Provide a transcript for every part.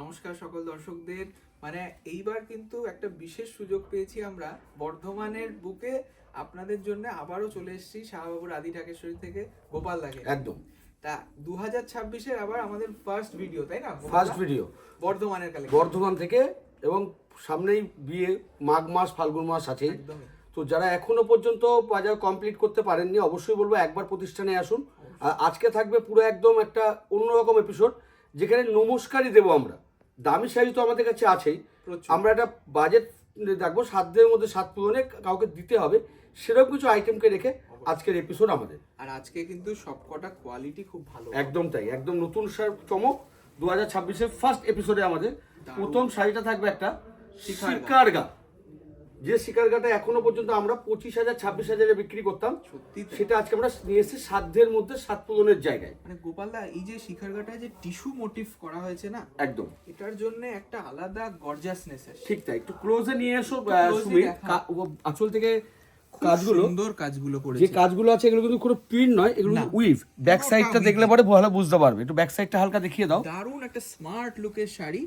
নমস্কার সকল দর্শকদের। মানে এইবার কিন্তু একটা বিশেষ সুযোগ পেয়েছি আমরা বর্ধমানের বুকে আপনাদের জন্য আবারও চলে এসেছি শাহবাবুর আদি ঢাকেশ্বরী থেকে গোপাল দাকে। একদম তা 2026-এর আবার আমাদের ফার্স্ট ভিডিও, তাই না? ফার্স্ট ভিডিও বর্ধমানের কালে বর্ধমান থেকে, এবং সামনেই বিয়ে, মাঘ মাস ফাল্গুন মাস আছে। একদমই। তো যারা এখনো পর্যন্ত বাজার কমপ্লিট করতে পারেননি, অবশ্যই বলবো একবার প্রতিষ্ঠানে আসুন। আর আজকে থাকবে পুরো একদম একটা অন্যরকম এপিসোড, যেখানে নমস্কারই দেবো আমরা। দামি শাড়ি তো আমাদের কাছে আছেই, আমরা একটা বাজেট রাখবো, সাধ্যের মধ্যে সাত পূরণে কাউকে দিতে হবে সেরকম কিছু আইটেমকে রেখে আজকের এপিসোড আমাদের। আর আজকে কিন্তু সবকটা কোয়ালিটি খুব ভালো, একদম তাই, একদম নতুন চমক 2026-এর ফার্স্ট এপিসোডে আমাদের প্রথম শাড়িটা থাকবে একটা শিকারগা। যে শিকারগাটা এখনো পর্যন্ত আমরা 25,000 26,000-এ বিক্রি করতাম, সত্যি সেটা আজকে আমরা নিয়ে এসেছি সাধ্যের মধ্যে সাত পূরণের জায়গায়। মানে গোপালদা, এই যে শিকারগাটায় যে টিস্যু মোটিভ করা হয়েছে না, একদম এটার জন্য একটা আলাদা গর্জাসনেস আছে। ঠিক তাই, একটু ক্লোজে নিয়ে এসো close-এ সুমি। দেখা। আসল থেকে খুব কাজগুলো, সুন্দর কাজগুলো যে করেছে। কাজগুলো আছে এগুলো কিন্তু কোনো প্রিন্ট নয়, এগুলো না। উইভ। ব্যাক পুরোটা সাইডটা weave। দেখলে পরে ভালো বুঝতে পারবে। একটু ব্যাক সাইডটা হালকা দেখিয়ে দাও। দারুণ একটা স্মার্ট লুকের শাড়ি,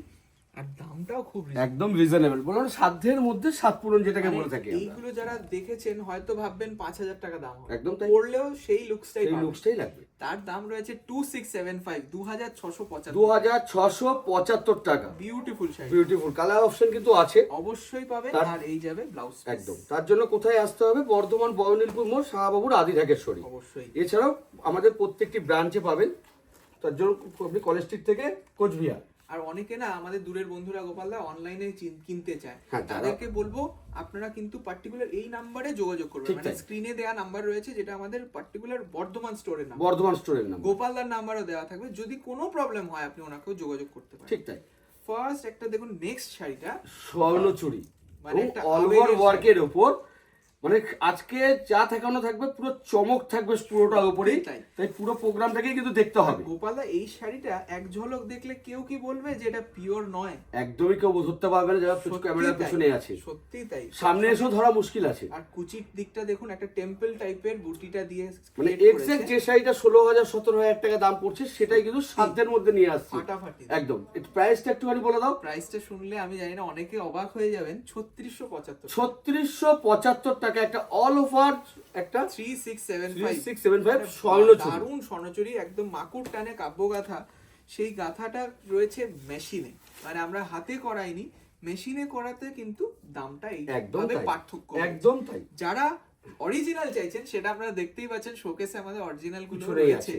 আর দামটাও খুব একদম রিজনেবল, বললাম সাধ্যের মধ্যে সাত পূরণ যেটাকে বলে থাকি আমরা। এইগুলো যারা দেখেছেন হয়তো ভাববেন 5,000 টাকা দাম হবে, একদম তাই। পড়লেও সেই লুকসটাই এই পাবেন। লুকসটাই লাগবে। তার দাম রয়েছে 2675, 2675, 2675 টাকা। Beautiful sari, beautiful colour option কিন্তু আছে, অবশ্যই পাবেন। আর এই যাবে ব্লাউজ। একদম। তার জন্য কোথায় আসতে হবে? বর্ধমান বয়নীলপুর মোড়, শাহবাবুর আদি ঢাকেশ্বরী। অবশ্যই। এছাড়াও আমাদের প্রত্যেকটি ব্রাঞ্চে পাবেন। তার জন্য আপনি কলেজ স্ট্রিট থেকে কোচবিহার। আর অনেকে না আমাদের দূরের বন্ধুরা গোপালদা অনলাইনে কিনতে চায়, হ্যাঁ, তাদেরকে বলবো আপনারা কিন্তু পার্টিকুলার এই নাম্বারে যোগাযোগ করবেন। ঠিক মানে তাই। স্ক্রিনে দেওয়া নাম্বার রয়েছে, যেটা আমাদের পার্টিকুলার বর্ধমান স্টোরের নাম্বার। বর্ধমান স্টোরের নাম, গোপালদার নাম্বারও দেওয়া থাকবে, যদি কোনো প্রবলেম হয় আপনি ওনাকেও যোগাযোগ করতে পারেন। ঠিক তাই। ফার্স্ট একটা দেখুন, নেক্সট শাড়িটা স্বর্ণচুরি মানে এবং একটা অল ওভার আবেগের ওয়ার্কের উপর, মানে আজকে যা দেখানো থাকবে পুরো চমক থাকবে পুরোটার উপরেই। তাই। তাই পুরো প্রোগ্রামটাকেই কিন্তু দেখতে হবে। গোপালদা, এই শাড়িটা এক ঝলক দেখলে কেউ কি বলবে যে এটা পিওর নয়? একদমই কেউ ধরতে পারবে না যারা ক্যামেরার পিছনে আছে। সত্যি তাই, সামনে এসেও ধরা মুশকিল আছে। আর কুচির দিকটা দেখুন, একটা টেম্পল টাইপের বুটিটা দিয়ে মানে create এক্সাক্ট করেছে। যে শাড়িটা 16,000 17,000 টাকা দাম পড়ছে, সেটাই কিন্তু সাধ্যের মধ্যে নিয়ে আসছে। ফাটাফাটি। একদম। এর প্রাইসটা একটুখানি বলে দাও। প্রাইসটা শুনলে আমি জানি না, অনেকে অবাক হয়ে যাবেন। 3675, 3675 টাকা একটা অল ওভার একটা 3675 3675 স্বর্ণচুরি। দারুণ স্বর্ণচুরি, একদম মাকুর টানে কাব্য গাথা। সেই গাথাটা রয়েছে মেশিনে, মানে আমরা হাতে করাইনি, মেশিনে করাতে কিন্তু দামটা একদম এইভাবে তাই। পার্থক্য রয়েছে। একদম তাই। যারা অরিজিনাল চাইছেন, সেটা আপনারা দেখতেই পাচ্ছেন শোকেসে আমাদের অরিজিনাল গুলো ছড়িয়ে রয়েছে। আছে।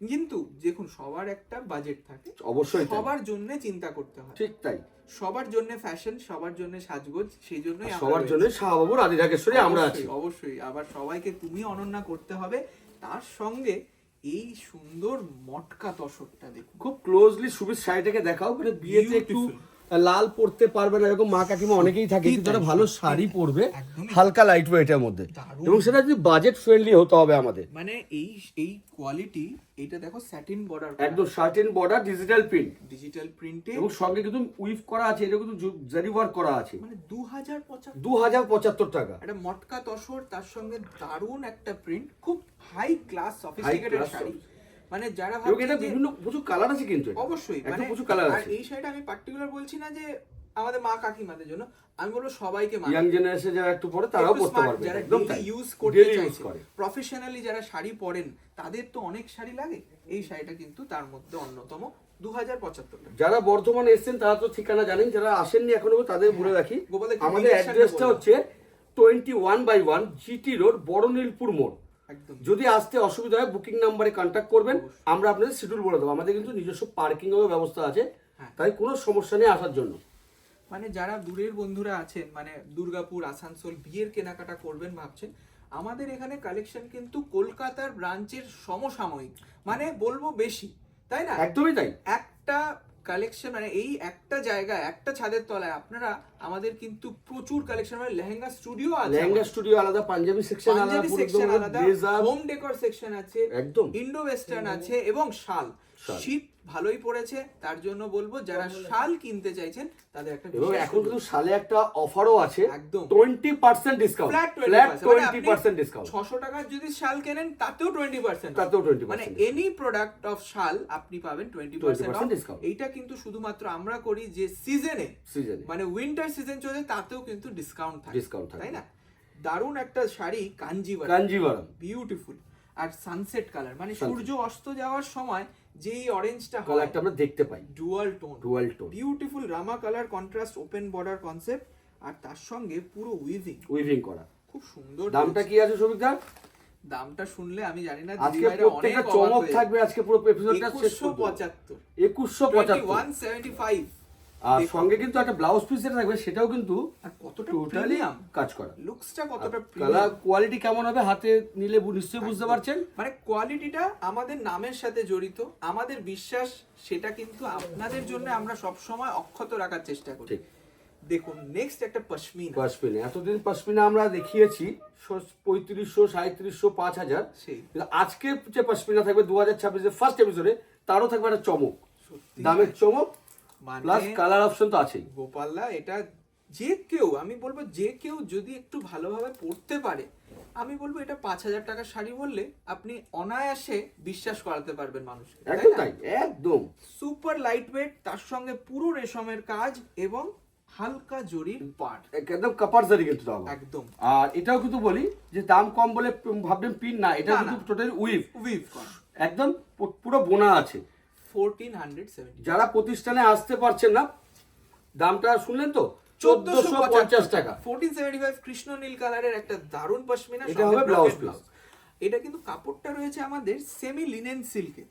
কিন্তু দেখুন, সবার একটা বাজেট থাকে, অবশ্যই তাই। সবার জন্য চিন্তা করতে হয়। ঠিক তাই। সবার জন্য ফ্যাশন, সবার জন্য সাজগোজ, সেই জন্যই আমরা সবার রয়েছি। জন্য শাহবাবুর আদি ঢাকেশ্বরী আমরা আছি। অবশ্যই, অবশ্যই। আবার সবাইকে তুমি অনন্যা করতে হবে। তার সঙ্গে এই সুন্দর মটকা তসরটা দেখুন, খুব ক্লোজলি সুবির শাড়িটাকে দেখাও। মানে বিয়েতে একটু Beautiful। লাল পরতে পারবে না, এরকম মা কাকিমা অনেকেই থাকে, কিন্তু তারা ভালো শাড়ি পরবে একদমই। হালকা লাইট ওয়েটের মধ্যে, দারুণ। এবং সেটা যদি বাজেট ফ্রেন্ডলি হতে হবে আমাদের। মানে এই কোয়ালিটি, এটা দেখো স্যাটিন বর্ডার, একদম satin border, digital print, digital প্রিন্টে, এবং সঙ্গে কিন্তু উইভ করা আছে, এটা কিন্তু জারি ওয়ার্ক করা আছে। মানে 2075 2075 টাকা। একটা মটকা তসর, তার সঙ্গে দারুণ একটা প্রিন্ট, খুব high class sophisticated class sari. মানে যারা এবং এটা ভাবছেন যে বিভিন্ন প্রচুর কালার আছে, কিন্তু এটা। অবশ্যই, একদম মানে প্রচুর কালার আর আছে। এই শাড়িটা আমি পার্টিকুলার বলছি না যে আমাদের মা কাকিমাদের জন্য, আমি বলবো সবাইকে ইয়াং জেনারেশন যারা একটু পরে তারাও একটু পড়তে smart, পারবে। যারা একদম daily তাই। ইউজ করতে Daily use চাইছে, করে। প্রফেশনালি যারা শাড়ি পরেন, তাদের তো অনেক শাড়ি লাগে। এই শাড়িটা কিন্তু তার মধ্যে অন্যতম, 2075 টাকা। যারা বর্ধমানে এসেছেন তারা তো ঠিকানা জানেন, যারা আসেননি এখনো তাদের বলে রাখি। গোপালের কি আমাদের direction টা অ্যাড্রেসটা বলুন। হচ্ছে 21/1 জিটি রোড, বড়নীলপুর মোড়। একদম। যদি আসতে অসুবিধা হয় বুকিং নাম্বারে কন্ট্যাক্ট করবেন, অবশ্যই। আমরা আপনাদের শিডিউল বলে দেবো। আমাদের কিন্তু নিজস্ব পার্কিং এর ব্যবস্থা আছে, হ্যাঁ। তাই কোনো সমস্যা নেই আসার জন্য। মানে যারা দূরের বন্ধুরা আছেন, মানে দুর্গাপুর, আসানসোল, বিয়ের কেনাকাটা করবেন ভাবছেন, আমাদের এখানে কালেকশন কিন্তু কলকাতার ব্রাঞ্চের সমসাময়িক, মানে বলবো বেশি, তাই না? একদমই তাই। একটা কালেকশন, মানে এই একটা জায়গায়, একটা ছাদের তলায় আপনারা আমাদের কিন্তু প্রচুর কালেকশন, মানে লেহেঙ্গা স্টুডিও আছে, লেহেঙ্গা স্টুডিও আলাদা, পাঞ্জাবি সেকশন আলাদা, পাঞ্জাবি পুরো সেকশন একদম আলাদা, ব্লেজার, হোম ডেকোর সেকশন আছে, একদম ইন্ডো ওয়েস্টার্ন আছে, এবং শাল। শাল। শীত ভালোই পড়েছে। তার জন্য বলবো যারা শাল কিনতে চাইছেন তাদের একটা এবং বিশেষ এখন কিন্তু সালে একটা অফারও আছে, একদম 20% ডিসকাউন্ট, ফ্ল্যাট ফ্ল্যাট 20% 20% ডিসকাউন্ট। 600 টাকার যদি শাল কেনেন তাতেও 20%, তাতেও 20% মানে এনি প্রোডাক্ট অফ শাল আপনি পাবেন 20% ডিসকাউন্ট। এইটা কিন্তু শুধুমাত্র আমরা করি যে সিজনে, সিজনে মানে উইন্টার সিজন চলে তাতেও কিন্তু ডিসকাউন্ট ডিসকাউন্ট থাকে, থাকে। তাই না? দারুণ একটা শাড়ি কাঞ্জিভারম, কাঞ্জিভারম বিউটিফুল। আর সানসেট কালার মানে Sunset। সূর্য অস্ত যাওয়ার সময় যেই অরেঞ্জটা হয়, কালারটা আমরা দেখতে পাই, dual tone, dual tone, beautiful Rama colour contrast open border concept, আর তার সঙ্গে পুরো উইভিং করা। খুব সুন্দর। দামটা কি আছে সৌমিকদা? দামটা শুনলে আমি জানি না, আজকে প্রত্যেকটা চমক থাকবে, আজকে পুরো এপিসোডটা শেষ পর্যন্ত 2175 2175। আর সঙ্গে কিন্তু একটা ব্লাউজ পিস যেটা থাকবে সেটাও কিন্তু আর কতটা টোটালি প্রিমিয়াম, কাজ করা। লুকসটা কতটা কালার প্রিমিয়াম, কোয়ালিটি কেমন হবে হাতে নিলে নিশ্চয়ই বুঝতে পারছেন। মানে কোয়ালিটিটা আমাদের নামের সাথে জড়িত, আমাদের বিশ্বাস সেটা কিন্তু আপনাদের জন্য আমরা সব সময় অক্ষত রাখার চেষ্টা করি। ঠিক। দেখুন নেক্সট একটা পশমিনা। পশমিনা, এতদিন পশমিনা আমরা দেখিয়েছি 3500, 3700, 5000, সেই কিন্তু আজকে যে পশমিনা থাকবে 2026 ফার্স্ট এপিসোডে তারও থাকবে একটা চমক, সত্যি দামের চমক প্লাস মানে কালার অপশন তো আছেই। গোপালদা এটা যে কেউ, আমি বলবো যে কেউ যদি একটু ভালোভাবে পড়তে পারে, আমি বলবো এটা 5000 টাকার শাড়ি বললে আপনি অনায়াসে বিশ্বাস করাতে পারবেন মানুষকে, একদম তাই, একদম সুপার লাইট ওয়েট, তার সঙ্গে পুরো রেশমের কাজ এবং হালকা জরির পাট, একদম কাপার জারি কিন্তু দাম একদম। আর এটাও কিন্তু বলি যে দাম কম বলে ভাববেন পিন না, এটা না, কিন্তু না। টোটালি উইভ উইভ করা একদম পুরো বোনা আছে। 1470, যারা প্রতিষ্ঠানে আসতে পারছেন না, দামটা শুনলেন তো, 1450 টাকা। 1475 কৃষ্ণ নীল কালারের একটা দারুণ পশমিনা, এটা হবে ব্লাউজ পিস। এটা কিন্তু কাপড়টা রয়েছে আমাদের সেমি লিনেন সিল্কে।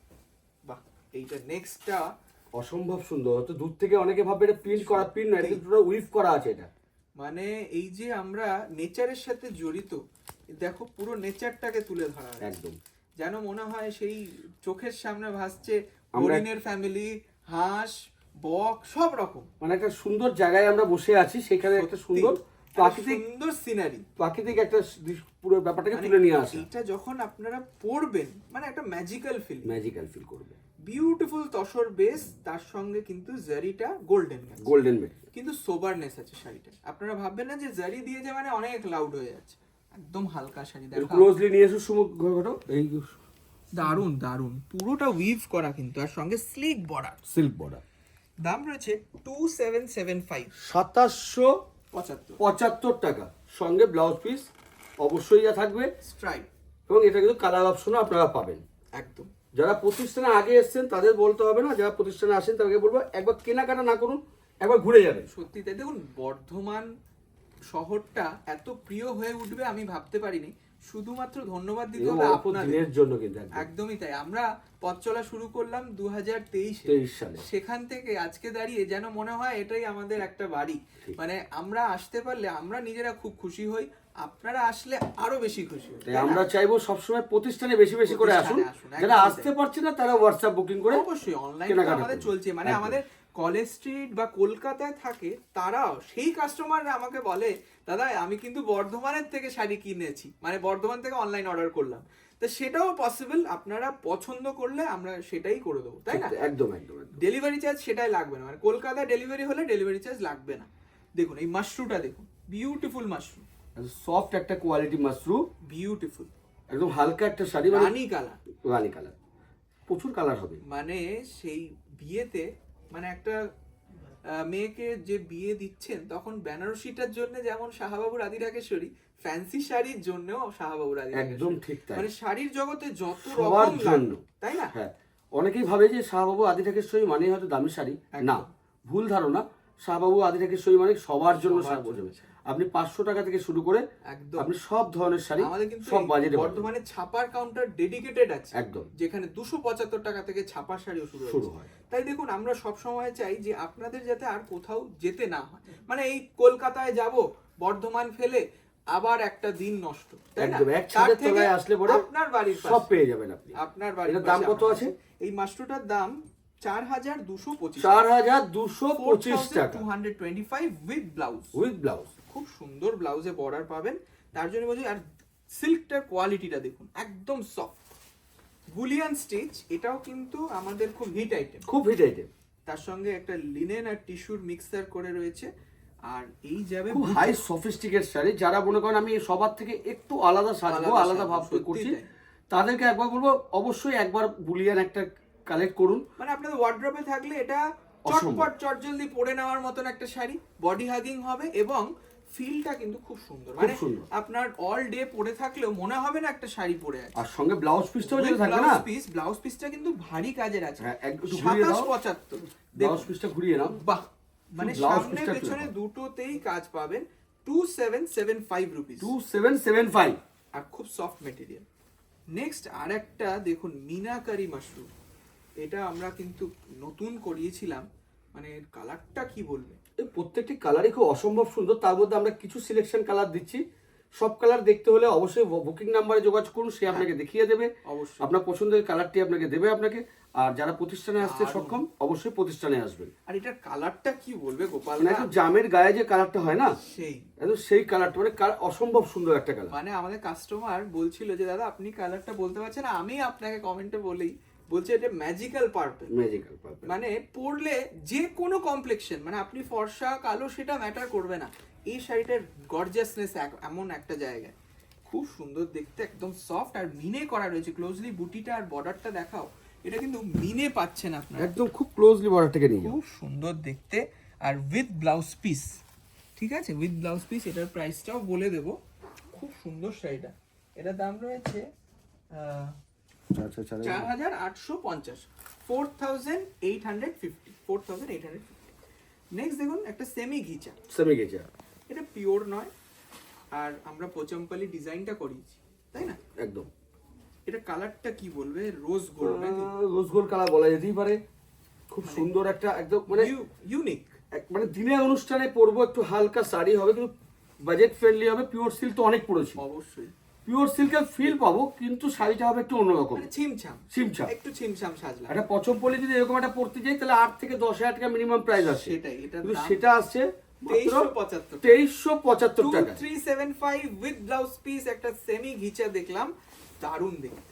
বাহ, এইটা নেক্সটটা অসম্ভব সুন্দর। হয়তো দূর থেকে অনেকে ভাববে এটা প্রিন্ট করা, প্রিন্ট না, এটা কিন্তু পুরো উইভ করা আছে। এটা মানে এই যে আমরা নেচারের সাথে জড়িত, দেখো পুরো নেচারটাকে তুলে ধরা হয়েছে। একদম যেন মনে হয় সেই চোখের সামনে ভাসছে আমরা- হরিণের ফ্যামিলি, হাঁস, বক, সব রকম। মানে একটা সুন্দর জায়গায় আমরা বসে আছি, সেখানে একটা সুন্দর প্রাকৃতিক সুন্দর সিনারি, প্রাকৃতিক একটা পুরো ব্যাপারটাকে তুলে নিয়ে আসে। এটা যখন আপনারা পড়বেন মানে একটা ম্যাজিক্যাল ফিল, ম্যাজিক্যাল ফিল করবে। বিউটিফুল তসর বেস, তার সঙ্গে কিন্তু জারিটা গোল্ডেন, গোল্ডেন মেড, কিন্তু সোবারনেস আছে শাড়িটা। আপনারা ভাববেন না যে জারি দিয়েছে মানে অনেক লাউড হয়ে যাচ্ছে, একদম হালকা শাড়ি। দেখো ক্লোজলি নিয়ে এসো সুমুখ ঘটো, এই দারুন দারুন, পুরোটা উইভ করা কিন্তু, আর সঙ্গে স্লিক বর্ডার, সিল্ক বর্ডার। দাম রয়েছে 2775, 2775 টাকা, সঙ্গে ব্লাউজ পিস অবশ্যই যা থাকবে স্ট্রাইপ, এবং এটা কিন্তু কালার অপশনও আপনারা পাবেন। একদম। যারা প্রতিষ্ঠানে আগে এসেছেন তাদের বলতে হবে না, যারা প্রতিষ্ঠানে আসেন তাদেরকে বলবো একবার কেনাকাটা না করুন, একবার ঘুরে যাবেন। সত্যি তাই। দেখুন বর্ধমান শহরটা এত প্রিয় হয়ে উঠবে আমি ভাবতে পারিনি। শুধুমাত্র ধন্যবাদ দিতে হবে আপনাদের দিনের জন্য কিন্তু একদমই তাই। আমরা পথ চলা শুরু করলাম 2023 সালে, সেখান থেকে আজকে দাঁড়িয়ে যেন মনে হয় এটাই আমাদের একটা বাড়ি। মানে আমরা আসতে পারলে আমরা নিজেরা খুব খুশি হই, আপনারা আসলে আরো বেশি খুশি হই। তাই আমরা চাইবো সবসময় প্রতিষ্ঠানে বেশি বেশি করে আসুন। যারা আসতে পারছে না তারা হোয়াটসঅ্যাপ বুকিং করে, অবশ্যই অনলাইন কেনাকাটা আমাদের করুন। চলছে। মানে একদম। আমাদের কলেজ স্ট্রিট বা কলকাতায় থাকে তারাও, সেই কাস্টমাররা আমাকে বলে দাদা আমি কিন্তু বর্ধমানের থেকে শাড়ি কিনেছি, মানে বর্ধমান থেকে অনলাইন অর্ডার করলাম। তো সেটাও পসিবল, আপনারা পছন্দ করলে আমরা সেটাই করে দেবো, তাই না? একদম একদম। ডেলিভারি চার্জ সেটাই লাগবে না, মানে কলকাতা ডেলিভারি হলে ডেলিভারি চার্জ লাগবে না। দেখুন এই মাশরুটা দেখুন, বিউটিফুল মাশরু, সফট একটা কোয়ালিটি মাশরু, বিউটিফুল একদম হালকা একটা শাড়ি, রানী কালার, রানী কালার, প্রচুর কালার হবে। মানে সেই বিয়েতে মানে একটা মেয়েকে যে বিয়ে দিচ্ছেন তখন বেনারসিটার জন্য যেমন শাহবাবুর আদি ঢাকেশ্বরী, ফ্যান্সি শাড়ির জন্যও শাহবাবুর আদি একদম ঢাকেশ্বরী। ঠিক তাই, মানে শাড়ির জগতে যত সবার রকম জন্য, তাই না? হ্যাঁ। অনেকেই ভাবে যে শাহবাবু আদি ঢাকেশ্বরী মানে হয়তো দামি শাড়ি, না, ভুল ধারণা। শাহবাবু আদি ঢাকেশ্বরী মানে সবার জন্য শাড়ি বোঝাবে। আপনি 500 টাকা থেকে শুরু করে একদম আপনি সব ধরনের শাড়ি, আমাদের কিন্তু সব বাজেটে বর্তমানে ছাপার কাউন্টার ডেডিকেটেড আছে, একদম, যেখানে 275 টাকা থেকে ছাপা শাড়িও শুরু হয়। তাই দেখুন আমরা সব সময় চাই যে আপনাদের যাতে আর কোথাও যেতে না হয়, মানে এই কলকাতায় যাব বর্ধমান ফেলে আবার একটা দিন নষ্ট, তাই না? একদম, এক ছাদের তলায় আসলে পরে আপনার বাড়ির সব পেয়ে যাবেন আপনি। আপনার বাড়ির এর দাম কত আছে? এই মাশরুটার দাম 4225, 4225 টাকা, 225 উইথ ব্লাউজ, উইথ ব্লাউজ। খুব সুন্দর ব্লাউজে বর্ডার পাবেন। তার জন্য বলছি, আর সিল্কটার কোয়ালিটিটা দেখুন, একদম সফট, বুলিয়ান স্টিচ, এটাও কিন্তু আমাদের খুব হিট আইটেম। খুব হিট আইটেম, তার সঙ্গে একটা লিনেন আর টিস্যুর মিক্সার করে রয়েছে। আর এই যাবে খুব হাই সফিস্টিকেট শাড়ি। যারা মনে করেন আমি সবার থেকে একটু আলাদা সাজবো, আলাদা ভাবতে করছি, তাদেরকে একবার বলবো অবশ্যই একবার বুলিয়ান একটা কালেক্ট করুন। মানে আপনাদের ওয়ার্ড্রোবে থাকলে এটা চটপট চটজলদি পরে নেওয়ার মতন একটা শাড়ি, বডি হাগিং হবে এবং ফিলটা কিন্তু খুব সুন্দর। মানে আপনার অল ডে পরে থাকলেও মনে হবে না একটা শাড়ি পরে আছে। আর সঙ্গে ব্লাউজ পিসটাও যেটা থাকবে না, ব্লাউজ পিসটা কিন্তু ভারী কাজের আছে। হ্যাঁ, একটু ঘুরিয়ে দাও 2775 ব্লাউজ পিসটা ঘুরিয়ে নাও। বাহ, মানে সামনে পেছনে দুটোতেই কাজ পাবেন। 2775 রুপিস, 2775, আর খুব সফট মেটেরিয়াল। নেক্সট আরেকটা দেখুন, মিনাকারি মাশরুম। এটা আমরা কিন্তু নতুন করিয়েছিলাম, মানে এর কালারটা কি বলবে, এই প্রত্যেকটি কালারই খুব অসম্ভব সুন্দর। তার মধ্যে আমরা কিছু সিলেকশন কালার দিচ্ছি। সব কালার দেখতে হলে অবশ্যই বুকিং নাম্বারে যোগাযোগ করুন, সে আপনাকে দেখিয়ে দেবে। অবশ্যই আপনার পছন্দের কালারটি আপনাকে দেবে আপনাকে। আর যারা প্রতিষ্ঠানে আসতে সক্ষম অবশ্যই প্রতিষ্ঠানে আসবেন। আর এটার কালারটা কি বলবে গোপাল, মানে একটু জামের গায়ে যে কালারটা হয় না, সেই একদম সেই কালারটা, মানে অসম্ভব সুন্দর একটা কালার। মানে আমাদের কাস্টমার বলছিল যে দাদা আপনি কালারটা বলতে পারছেন না, আমি আপনাকে কমেন্টে বলেই বলছে এটা ম্যাজিক্যাল পার্পল। ম্যাজিক্যাল পার্পল মানে পরলে যে কোনো কমপ্লেক্সন, মানে আপনি ফর্সা কালো সেটা ম্যাটার করবে না। এই শাড়িটার গর্জিয়াসনেস এমন একটা জায়গায় খুব সুন্দর দেখতে, একদম সফট আর মিনে করা রয়েছে। ক্লোজলি বুটিটা আর বর্ডারটা দেখাও, এটা কিন্তু মিনে পাচ্ছেন আপনারা, একদম খুব ক্লোজলি বর্ডারটাকে নিয়ে খুব সুন্দর দেখতে। আর উইথ ব্লাউজ পিস, ঠিক আছে, উইথ ব্লাউজ পিস। এটার প্রাইসটাও বলে দেব। খুব সুন্দর শাড়িটা, এটার দাম রয়েছে 4850, 4850। নেক্সট দেখুন একটা সেমি ঘিচা। এটা পিওর নয়, আর আমরা পোচম্পলি ডিজাইনটা করিয়েছি, তাই না? একদম। এটা কালারটা কি বলবে, রোজ গোল্ড নাকি? রোজ গোল্ড কালার বলা যেতেই পারে। খুব সুন্দর একটা একদম মানে ইউনিক, মানে দিনের অনুষ্ঠানে পরবো, একটু হালকা শাড়ি হবে কিন্তু বাজেট ফ্রেন্ডলি হবে। পিওর সিল্ক তো অনেক পড়েছি, অবশ্যই পিওর সিল্কের ফিল পাবো, কিন্তু শাড়িটা হবে একটু অন্যরকম, মানে ছিমছাম, একটু ছিমছাম সাজলা। একটা পছন্দপল্লি যদি এরকম একটা পড়তে যাই তাহলে 8 থেকে 10,000 টাকা মিনিমাম প্রাইস আছে। সেটাই, এটা কিন্তু সেটা আসছে 2375 2375 টাকা, 2375 উইথ ব্লাউজ পিস। একটা সেমি ঘিচা দেখলাম, দারুণ দেখতে।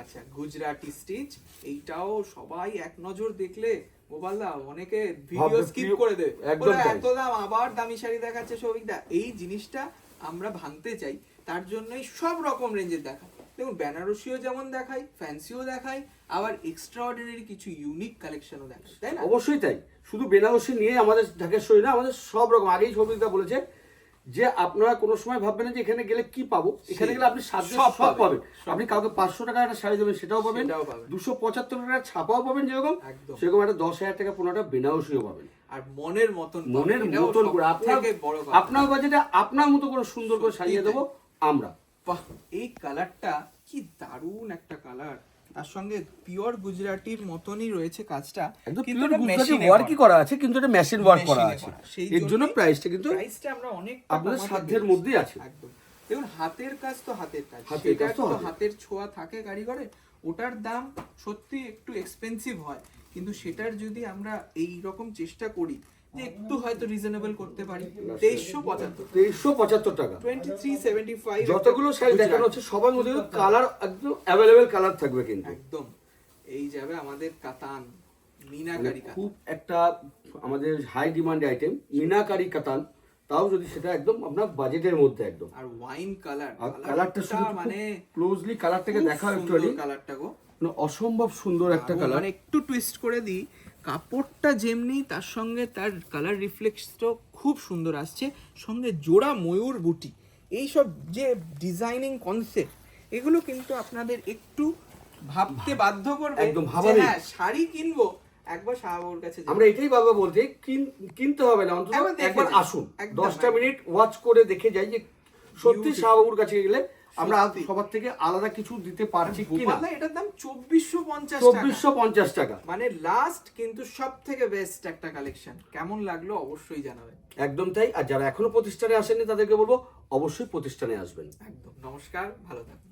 আচ্ছা, গুজরাটি স্টিচ, এইটাও সবাই এক নজর দেখলে গোপালদা অনেকে ভিডিও স্কিপ করে দেবে, বলে এত দাম আবার দামি শাড়ি দেখাচ্ছে সৌভিকদা। এই জিনিসটা আমরা ভাঙতে চাই, তার জন্যই সব রকম রেঞ্জের দেখা। দেখুন বেনারসিও যেমন দেখাই, ফ্যান্সিও দেখাই, আবার এক্সট্রা অর্ডিনারি কিছু ইউনিক কালেকশনও দেখাই, তাই না? অবশ্যই তাই। শুধু বেনারসি নিয়ে আমাদের ঢাকেশ্বরী না, আমাদের সব রকম। আগেই সৌভিকদা বলেছে যে আপনারা কোনো সময় ভাববেন না যে এখানে গেলে কি পাবো, এখানে গেলে আপনি সব পাবেন। আপনি কাউকে 500 টাকা একটা শাড়ি দেবেন সেটাও পাবেন, 275 টাকার ছাপাও পাবেন যেরকম, সেরকম একটা 10,000 টাকা 15 টাকা বেনারসিও পাবেন। আর মনের মতন করে আপনার বাজেটে আপনার মতো করে সুন্দর করে সাজিয়ে দেবো আমরা। বাহ, এই কালারটা কি দারুণ একটা কালার। তার সঙ্গে পিওর গুজরাটির মতনই রয়েছে কাজটা, কিন্তু এটা মেশিন ওয়ার্কই করা আছে, কিন্তু এটা মেশিন ওয়ার্ক করা আছে। এর জন্য প্রাইসটা আমরা অনেক আপনাদের সাধ্যের মধ্যেই আছে। একদম। দেখুন হাতের কাজ তো হাতের কাজ, সেটা তো হাতের ছোঁয়া থাকে কারিগরের, ওটার দাম সত্যি একটু এক্সপেন্সিভ হয়, কিন্তু সেটার যদি আমরা এই রকম চেষ্টা করি যে একটু হয়তো রিজনেবল করতে পারি, 2375 টাকা, 2375। যতগুলো শাড়ি দেখানো হচ্ছে সবার মধ্যে কালার একদম অ্যাভেলেবেল কালার থাকবে, কিন্তু একদম। এই যাবে আমাদের কাতান, মিনাকারি কাতান, খুব একটা আমাদের হাই ডিমান্ড আইটেম মিনাকারি কাতান, তাও যদি সেটা একদম আপনার বাজেটের মধ্যে একদম। আর ওয়াইন কালার, কালারটা শুধু মানে ক্লোজলি কালারটাকে দেখা একটু, কালারটা গো অসম্ভব সুন্দর একটা কালার। মানে একটু টুইস্ট করে দিই, কাপড়টা যেমনি তার সঙ্গে তার কালার রিফ্লেক্সটাও খুব সুন্দর আসছে, সঙ্গে জোড়া ময়ূর বুটি। এই সব যে ডিজাইনিং কনসেপ্ট, এগুলো কিন্তু আপনাদের একটু ভাবতে বাধ্য করবে, একদম হ্যাঁ শাড়ি কিনবো একবার শাহবাবুর কাছে। আমরা এটাই বাবা বলতে, কিনতে হবে না, অন্তত একবার আসুন, 10টা মিনিট ওয়াচ করে দেখে যাই যে সত্যি শাহবাবুর কাছে গেলে আমরা সবার থেকে আলাদা কিছু দিতে পারছি কিনা। এটার দাম 2450 টাকা, মানে লাস্ট কিন্তু সব থেকে বেস্ট একটা কালেকশন। কেমন লাগলো অবশ্যই জানাবেন। একদম তাই। আর যারা এখনো প্রতিষ্ঠানে আসেননি তাদেরকে বলবো অবশ্যই প্রতিষ্ঠানে আসবেন। একদম। নমস্কার, ভালো থাকবেন।